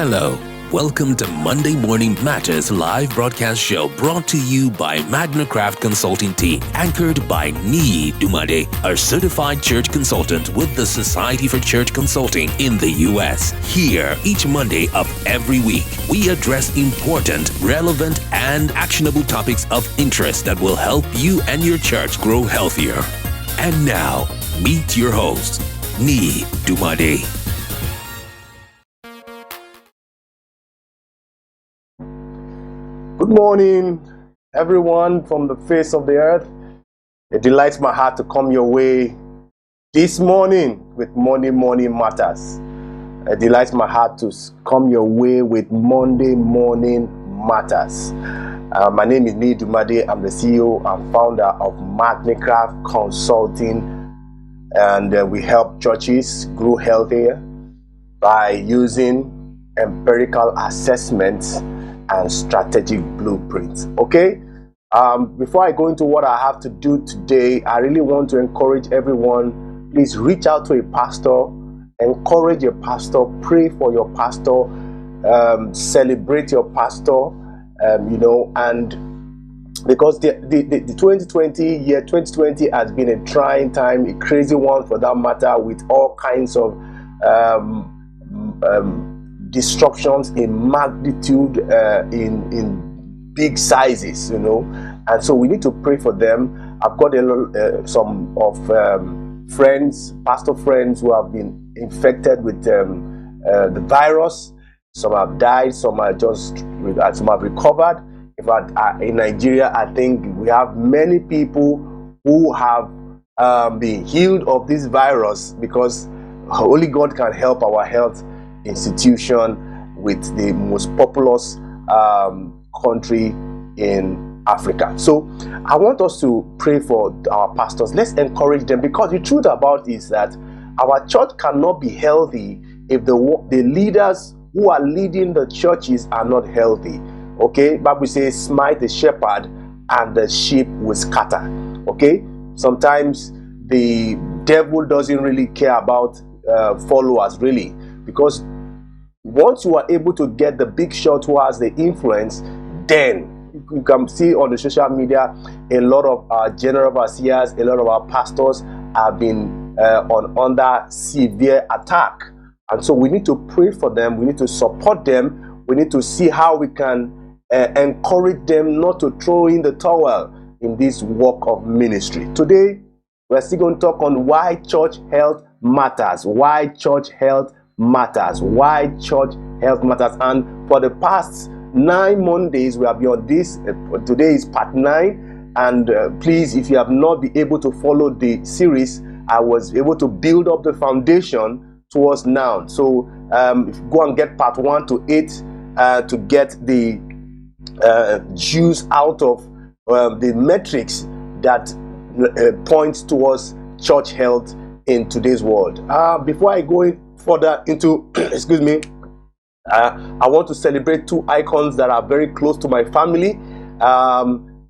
Hello, welcome to Monday Morning Matters live broadcast show brought to you by Magnicraft Consulting Team, anchored by Niyi Dunmade, a certified church consultant with the Society for Church Consulting in the U.S. Here, each Monday of every week, we address important, relevant, and actionable topics of interest that will help you and your church grow healthier. And now, meet your host, Niyi Dunmade. Good morning, everyone from the face of the earth. It delights my heart to come your way this morning with Monday Morning Matters. It delights my heart to come your way with Monday Morning Matters. My name is Niyi Dunmade. I'm the CEO and founder of Magnicraft Consulting, and we help churches grow healthier by using empirical assessments and strategic blueprints. Okay, before I go into what I have to do today, I really want to encourage everyone. Please reach out to a pastor, encourage your pastor, pray for your pastor, celebrate your pastor, and because the 2020 has been a trying time, a crazy one for that matter, with all kinds of disruptions in magnitude, in big sizes, and so we need to pray for them. I've got some of friends, pastor friends, who have been infected with the virus. Some have died, some have recovered. In fact, in Nigeria, I think we have many people who have been healed of this virus, because only God can help our health institution with the most populous country in Africa. So I want us to pray for our pastors. Let's encourage them, because the truth about it is that our church cannot be healthy if the leaders who are leading the churches are not healthy. Okay, Bible says, smite the shepherd and the sheep will scatter. Okay, sometimes the devil doesn't really care about followers, really, because once you are able to get the big shot who has the influence, then you can see on the social media a lot of our general overseers, a lot of our pastors have been under severe attack. And so we need to pray for them, we need to support them, we need to see how we can encourage them not to throw in the towel in this work of ministry. Today, we're still going to talk on why church health matters. Why church health matters. Why church health matters. And for the past 9 Mondays, we have been on this. Today is part 9. And please, if you have not been able to follow the series, I was able to build up the foundation towards now. So go and get part 1 to 8 to get the juice out of the metrics that points towards church health in today's world. Before I go further into excuse me, I want to celebrate 2 icons that are very close to my family,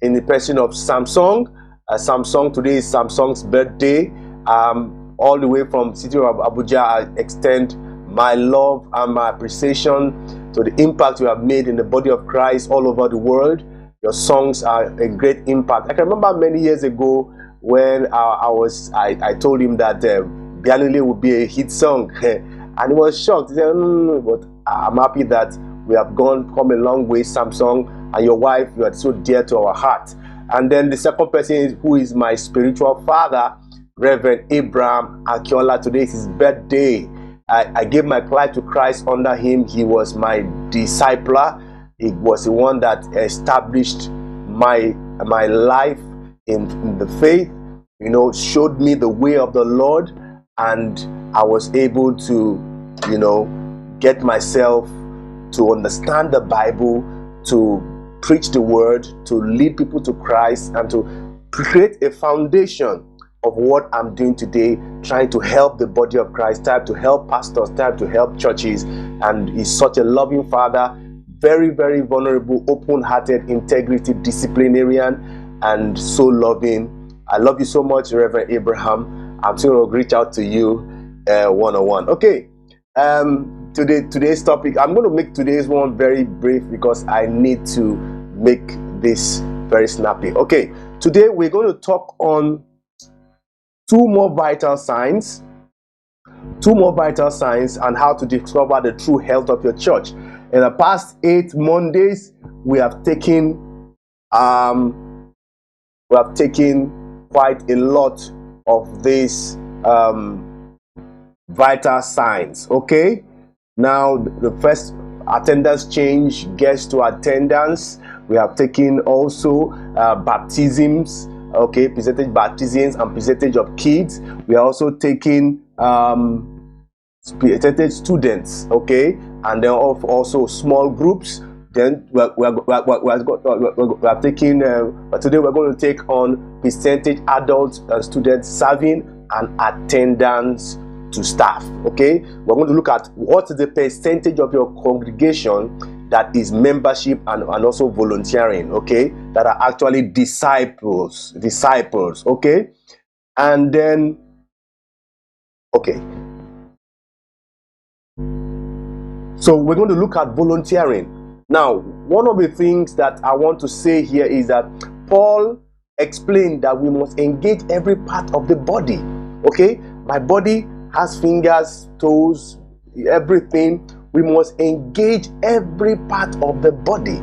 in the person of Samsong. Samsong, today is Samsong's birthday. All the way from city of Abuja, I extend my love and my appreciation to the impact you have made in the body of Christ all over the world. Your songs are a great impact. I can remember many years ago when I told him that Bialele would be a hit song, and he was shocked. He said, but I'm happy that we have come a long way, Samsung, and your wife, you are so dear to our heart. And then the second person who is my spiritual father, Reverend Abraham Akinola. Today is his birthday. I gave my life to Christ under him. He was my discipler. He was the one that established my life in the faith, showed me the way of the Lord, and I was able to, get myself to understand the Bible, to preach the word, to lead people to Christ, and to create a foundation of what I'm doing today, trying to help the body of Christ, trying to help pastors, trying to help churches. And he's such a loving father, very, very vulnerable, open-hearted, integrity, disciplinarian, and so loving. I love you so much, Reverend Abraham. I'm still going to reach out to you one-on-one. Okay, today's topic. I'm going to make today's one very brief because I need to make this very snappy. Okay, today we're going to talk on two more vital signs and how to discover the true health of your church. In the past 8 Mondays, we have taken quite a lot of these vital signs. Okay, now the first, attendance change, guests to attendance. We have taken also baptisms, okay, percentage baptisms and percentage of kids. We are also taking percentage students, okay, and then also small groups. Then we are taking today we're going to take on percentage adults and students serving and attendance to staff. Okay, we're going to look at what is the percentage of your congregation that is membership and also volunteering, okay, that are actually disciples, okay. And then okay, so we're going to look at volunteering. Now, one of the things that I want to say here is that Paul explained that we must engage every part of the body. Okay, my body has fingers, toes, everything. We must engage every part of the body.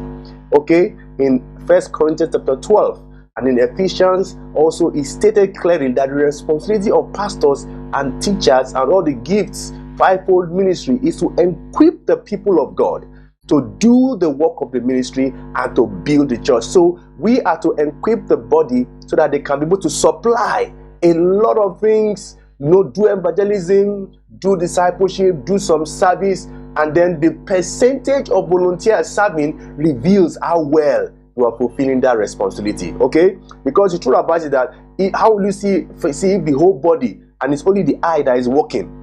Okay, in 1 Corinthians chapter 12 and in Ephesians also, it stated clearly that the responsibility of pastors and teachers and all the gifts, fivefold ministry, is to equip the people of God to do the work of the ministry and to build the church. So we are to equip the body so that they can be able to supply a lot of things, do evangelism, do discipleship, do some service, and then the percentage of volunteers serving reveals how well you are fulfilling that responsibility. Okay, because the truth about it is that how will you see the whole body and it's only the eye that is working?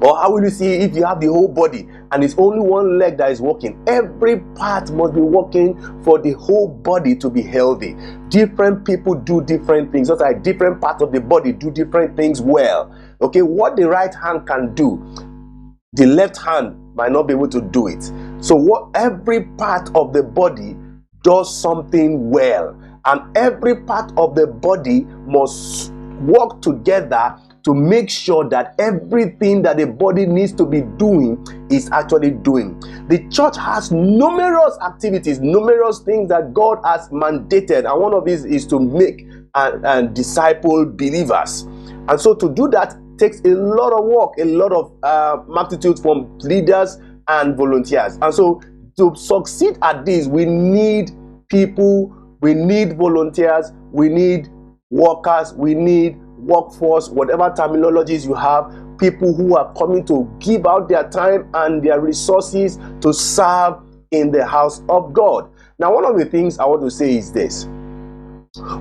Or how will you see if you have the whole body and it's only one leg that is working? Every part must be working for the whole body to be healthy. Different people do different things. Just like different parts of the body do different things well. Okay, what the right hand can do, the left hand might not be able to do it. So what every part of the body does something well, and every part of the body must work together to make sure that everything that the body needs to be doing is actually doing. The church has numerous activities, numerous things that God has mandated, and one of these is to make and disciple believers. And so to do that takes a lot of work, a lot of multitude from leaders and volunteers. And so to succeed at this, we need people, we need volunteers, we need workers, we need workforce, whatever terminologies you have, people who are coming to give out their time and their resources to serve in the house of God. Now, one of the things I want to say is this: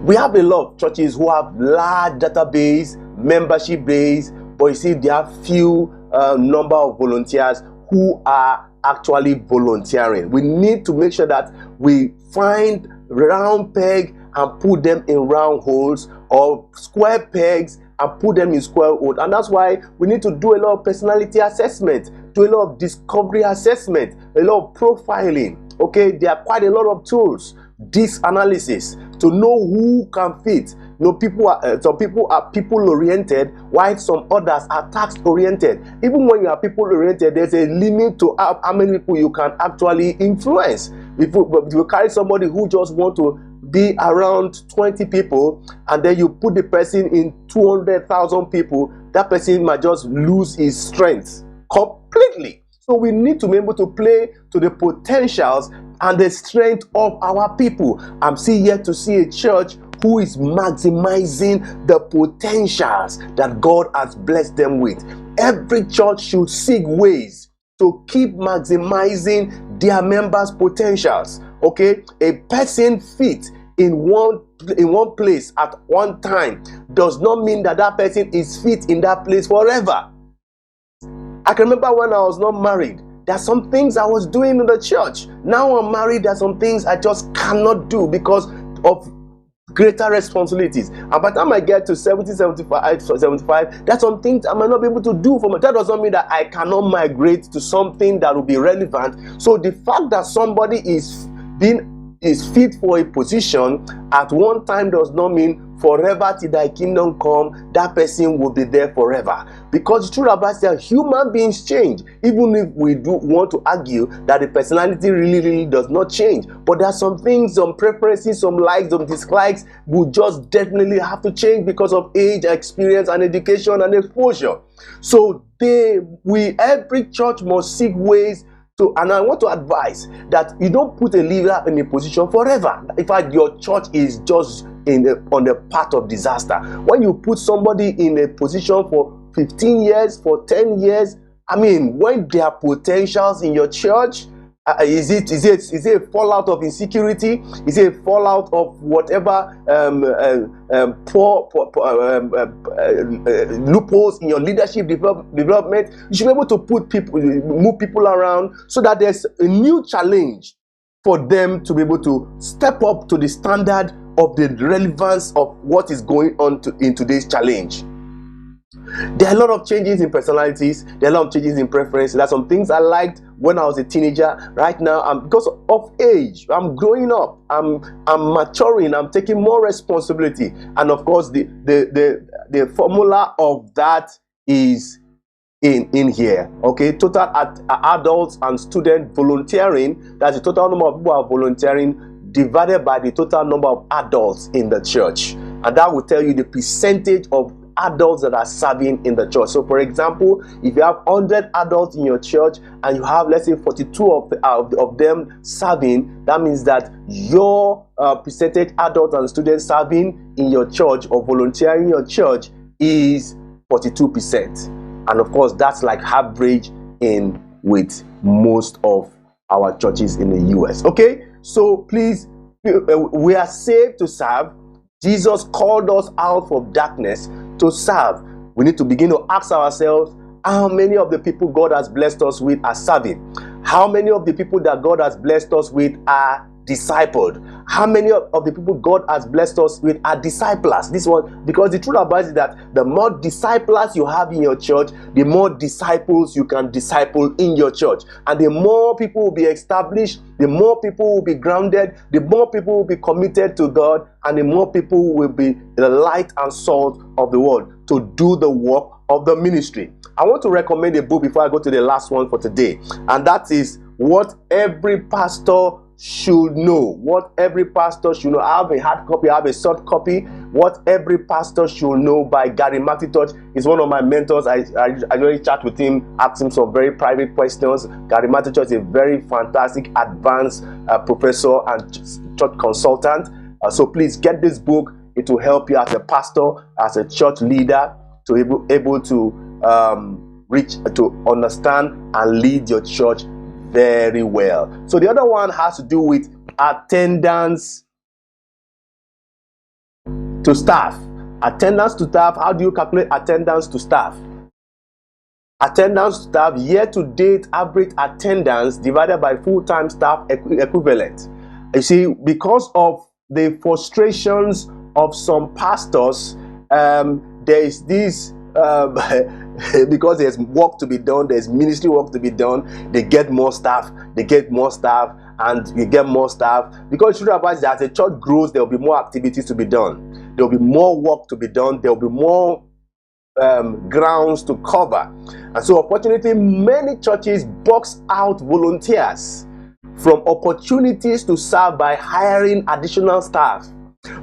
we have a lot of churches who have large database, membership base, but you see there are few number of volunteers who are actually volunteering. We need to make sure that we find round peg and put them in round holes, or square pegs and put them in square holes. And that's why we need to do a lot of personality assessment, do a lot of discovery assessment, a lot of profiling. Okay, there are quite a lot of tools, disc analysis, to know who can fit. Some people are people oriented, while some others are task oriented. Even when you are people oriented, there's a limit to how many people you can actually influence. If you carry somebody who just want to be around 20 people and then you put the person in 200,000 people, that person might just lose his strength completely. So we need to be able to play to the potentials and the strength of our people. I'm still yet to see a church who is maximizing the potentials that God has blessed them with. Every church should seek ways to keep maximizing their members' potentials. Okay, a person fit in one place at one time does not mean that that person is fit in that place forever. I can remember when I was not married, there are some things I was doing in the church. Now I'm married, there are some things I just cannot do because of greater responsibilities. And by the time I get to 70, 75, there's some things I might not be able to do for me. That does not mean that I cannot migrate to something that will be relevant. So the fact that somebody is fit for a position at one time does not mean forever till thy kingdom come, that person will be there forever. Because the truth about it is human beings change. Even if we do want to argue that the personality really does not change. But there are some things, some preferences, some likes, some dislikes will just definitely have to change because of age, experience, and education and exposure. So every church must seek ways to, and I want to advise that you don't put a leader in a position forever. In fact, your church is just on the path of disaster. When you put somebody in a position for 15 years, for 10 years, I mean, when there are potentials in your church, is it a fallout of insecurity? Is it a fallout of whatever loopholes in your leadership development? You should be able to move people around so that there's a new challenge for them to be able to step up to the standard of the relevance of what is going on in today's challenge. There are a lot of changes in personalities. There are a lot of changes in preferences. There are some things I liked when I was a teenager. Right now, because of age, I'm growing up. I'm maturing. I'm taking more responsibility. And of course, the formula of that is in here. Okay, total adults and student volunteering. That's the total number of people who are volunteering divided by the total number of adults in the church, and that will tell you the percentage of adults that are serving in the church. So for example, if you have 100 adults in your church and you have, let's say, 42 of them serving, that means that your percentage adults and students serving in your church or volunteering in your church is 42%. And of course, that's like average in with most of our churches in the US. Okay, so please, we are saved to serve. Jesus called us out from darkness to serve. We need to begin to ask ourselves, how many of the people God has blessed us with are serving? How many of the people that God has blessed us with are discipled? How many of the people God has blessed us with are disciples? This one, because the truth about it is that the more disciples you have in your church, the more disciples you can disciple in your church, and the more people will be established, the more people will be grounded, the more people will be committed to God, and the more people will be the light and salt of the world to do the work of the ministry. I want to recommend a book before I go to the last one for today, and that is What Every Pastor Should Know. What Every Pastor Should Know. I have a hard copy, I have a soft copy. What Every Pastor Should Know by Gary Matitoch is one of my mentors. I usually chat with him, ask him some very private questions. Gary Matitoch is a very fantastic, advanced professor and church consultant. So please get this book. It will help you as a pastor, as a church leader, to be able to reach, to understand and lead your church very well. So the other one has to do with attendance to staff. Attendance to staff. How do you calculate attendance to staff? Attendance to staff, year-to-date average attendance divided by full-time staff equivalent. You see, because of the frustrations of some pastors, there is this because there's work to be done, there's ministry work to be done, they get more staff, and you get more staff. Because the truth about it is that as the church grows, there will be more activities to be done, there will be more work to be done, there will be more grounds to cover. And so unfortunately, many churches box out volunteers from opportunities to serve by hiring additional staff,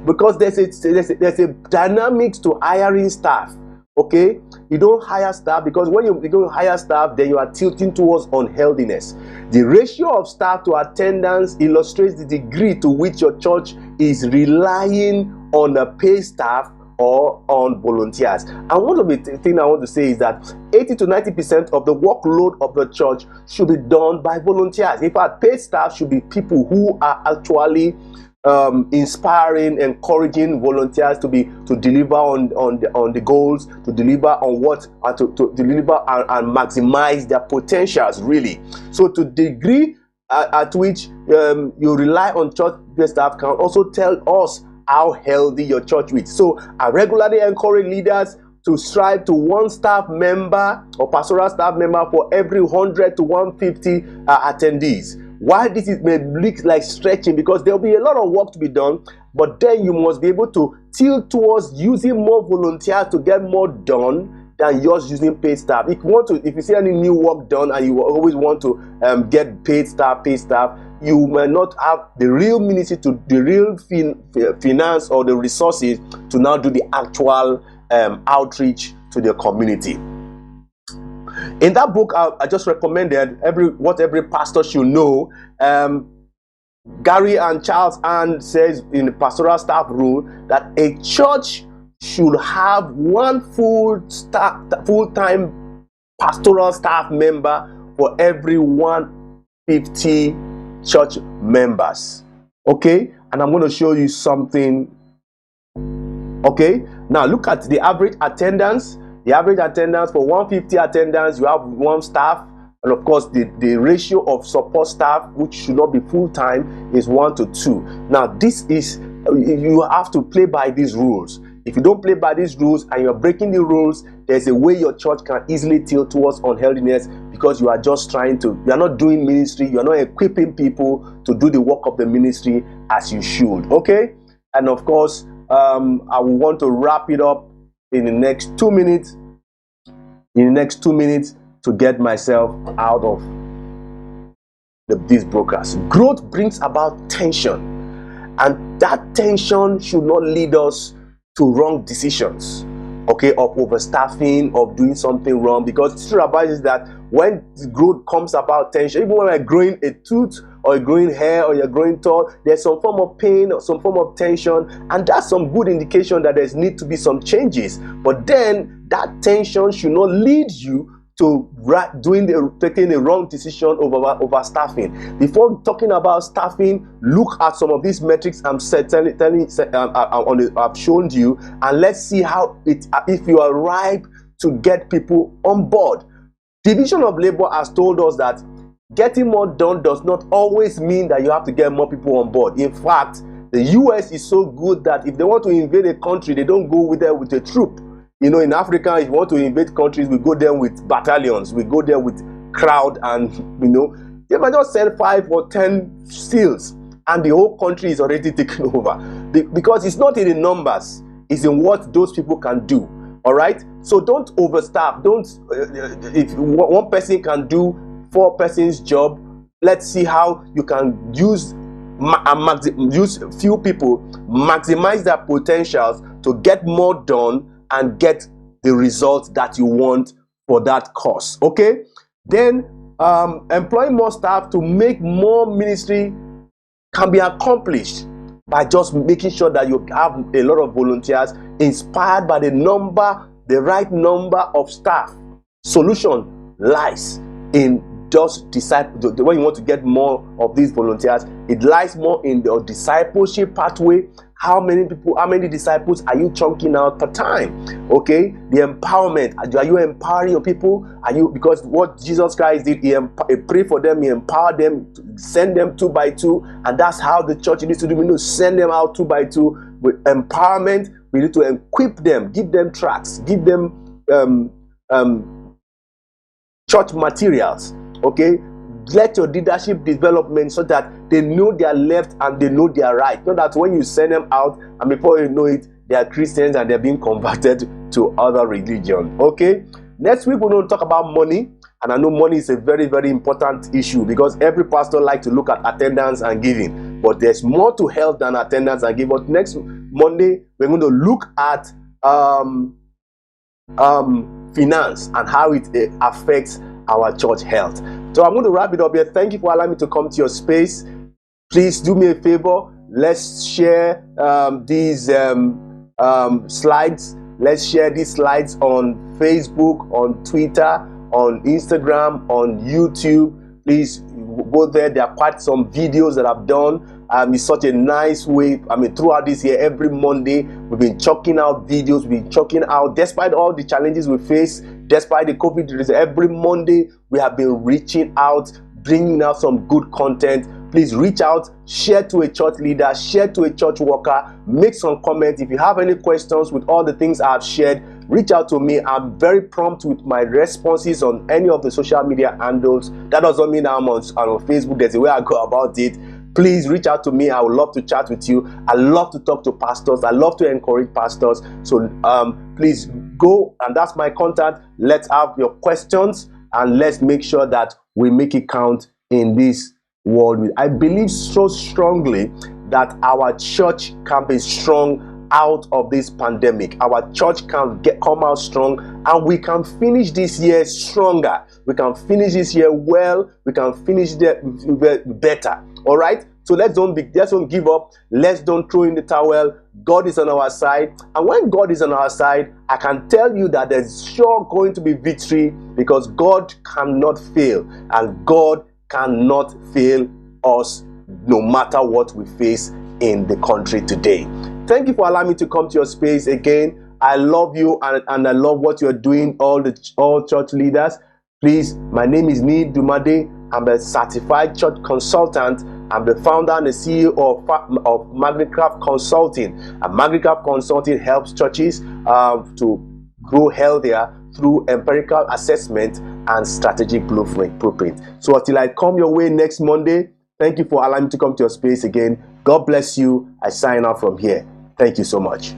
because there's a dynamics to hiring staff. Okay, you don't hire staff, because when you don't hire staff, then you are tilting towards unhealthiness. The ratio of staff to attendance illustrates the degree to which your church is relying on a paid staff or on volunteers. And one of the things I want to say is that 80 to 90% of the workload of the church should be done by volunteers. In fact, paid staff should be people who are actually inspiring, encouraging volunteers to deliver on the goals, to deliver on what, to deliver and maximize their potentials, really. So to the degree at which you rely on church staff can also tell us how healthy your church is. So I regularly encourage leaders to strive to one staff member or pastoral staff member for every 100 to 150 attendees. Why this may look like stretching, because there will be a lot of work to be done, but then you must be able to tilt towards using more volunteers to get more done than just using paid staff. If you see any new work done and you always want to get paid staff, you may not have the real ministry to the real finance or the resources to now do the actual outreach to the community. In that book, I just recommended what every pastor should know. Gary and Charles Ann says in the pastoral staff rule that a church should have one full-time pastoral staff member for every 150 church members. Okay, and I'm going to show you something. Okay, now look at the average attendance. The average attendance for 150 attendance, you have one staff, and of course the ratio of support staff, which should not be full-time, is 1 to 2. Now this is, you have to play by these rules. If you don't play by these rules and you're breaking the rules, there's a way your church can easily tilt towards unhealthiness, because you are just you are not doing ministry, you are not equipping people to do the work of the ministry as you should. Okay, and of course I will want to wrap it up in the next 2 minutes. To get myself out of this broadcast. Growth brings about tension, and that tension should not lead us to wrong decisions, okay, of overstaffing, of doing something wrong, because the truth about it is that when growth comes about tension, even when we're growing a tooth or you're growing hair or you're growing tall, there's some form of pain or some form of tension, and that's some good indication that there's need to be some changes. But then that tension should not lead you to taking a wrong decision over staffing. Before talking about staffing, look at some of these metrics I've shown you, and let's see how if you are ripe to get people on board. Division of labor has told us that getting more done does not always mean that you have to get more people on board. In fact, the US is so good that if they want to invade a country, they don't go with a troop. You know, in Africa, if you want to invade countries, we go there with battalions, we go there with crowd, and they might just send 5 or 10 SEALs, and the whole country is already taken over. Because it's not in the numbers, it's in what those people can do. All right, so don't overstaff. If one person can do 4 persons' job, let's see how you can use few people, maximize their potentials to get more done and get the results that you want for that cause. Okay, then employing more staff to make more ministry can be accomplished by just making sure that you have a lot of volunteers inspired by the right number of staff. Solution lies in just when you want to get more of these volunteers, it lies more in the discipleship pathway. How many disciples are you chunking out per time? Okay, the empowerment. Are you empowering your people? Because what Jesus Christ did, he prayed for them, he empowered them, send them 2 by 2, and that's how the church needs to do. We need to send them out 2 by 2 with empowerment. We need to equip them, give them tracts, give them church materials. Okay, let your leadership development so that they know their left and they know their right. Not that when you send them out and before you know it, they are Christians and they're being converted to other religion. Okay, next week we're going to talk about money, and I know money is a very, very important issue because every pastor likes to look at attendance and giving, but there's more to health than attendance and giving. But next Monday we're going to look at finance and how it affects our church health. So I'm going to wrap it up here. Thank you for allowing me to come to your space. Please do me a favor. Let's share these slides. Let's share these slides on Facebook, on Twitter, on Instagram, on YouTube. Please go there. There are quite some videos that I've done. It's such a nice way. Throughout this year, every Monday, we've been chucking out videos. We've been chucking out, despite all the challenges we face, despite the COVID, every Monday, we have been reaching out, bringing out some good content. please reach out, share to a church leader, share to a church worker, make some comments. If you have any questions with all the things I've shared, reach out to me. I'm very prompt with my responses on any of the social media handles. That doesn't mean I'm on Facebook. There's a way I go about it. Please reach out to me. I would love to chat with you. I love to talk to pastors. I love to encourage pastors. So please go, and that's my contact. Let's have your questions, and let's make sure that we make it count in this world. I believe so strongly that our church can be strong out of this pandemic. Our church can come out strong, and we can finish this year stronger. We can finish this year well. We can finish it better. All right. So let's don't give up. Let's don't throw in the towel. God is on our side, and when God is on our side, I can tell you that there's sure going to be victory, because God cannot fail, and God cannot fail us no matter what we face in the country today. Thank you for allowing me to come to your space again. I love you, and I love what you're doing, all church leaders. Please, my name is Niyi Dunmade. I'm a certified church consultant. I'm the founder and the CEO of Magnicraft Consulting. And Magnicraft Consulting helps churches to grow healthier through empirical assessment and strategic blueprint. So until I come your way next Monday, thank you for allowing me to come to your space again. God bless you. I sign out from here. Thank you so much.